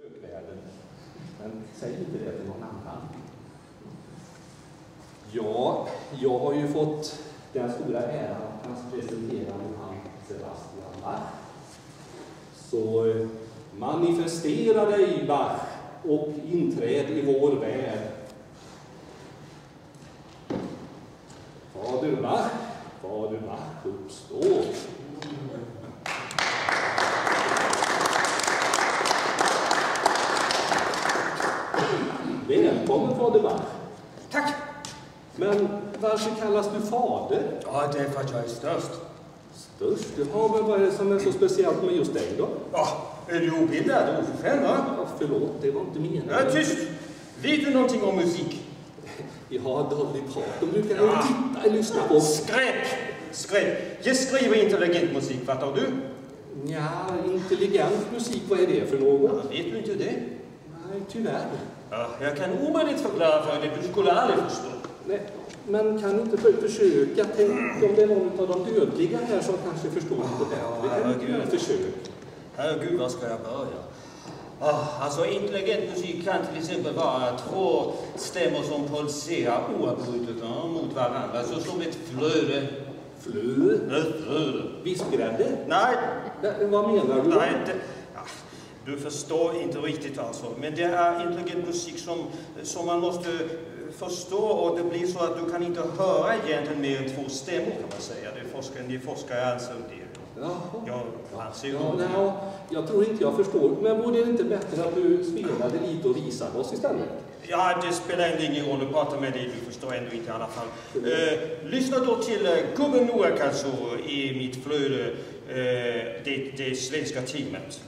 Högvärlden. Men säg inte det till någon annan. Ja, jag har ju fått den stora äran att presentera Johann Sebastian Bach. Så manifestera dig, Bach, och inträd i vår värld. Fader Bach, uppstå. Välkommen, Fader Bach. Tack! Men varför kallas du fader? Ja, det är för att jag är störst. Störst? Jaha, men vad är det som är så speciellt med just dig då? Ja, är du obildad och oförskämd, va? Ja, förlåt, det var inte meningen. Ja, tyst! Vet du någonting om musik? Ja, Dolly Parton brukar jag titta och lyssna på. Skräp! Jag skriver intelligent musik, fattar du? Ja, intelligent musik, vad är det för något? Ja, vet du inte det? Nej, tyvärr. Ja, jag kan omöjligt förklara för dig, du skulle aldrig förstå. Nej, men kan du inte försöka? Tänk om det är någon av de dödliga här som kanske förstår lite bättre. Herregud. Försök. Herregud, var ska jag börja? Alltså, intelligent musik kan till exempel vara två stämmor som pulserar oavbrutet mot varandra, så som ett flöde. Flöde? Vispgrädde? Nej. Vad menar du? Nej, du förstår inte riktigt alltså. Men det är intelligent musik som man måste förstå, och det blir så att du kan inte höra egentligen mer än två stämmor, kan man säga. De forskare anser det. Jaha. Jag anser jag tror inte jag förstår. Men vore det inte bättre att du spelade lite och visade oss istället? Ja, det spelar ändå ingen roll att prata med dig. Du förstår ändå inte i alla fall. Lyssna då till Gubben Noak alltså i mitt flöde, det svenska teamet.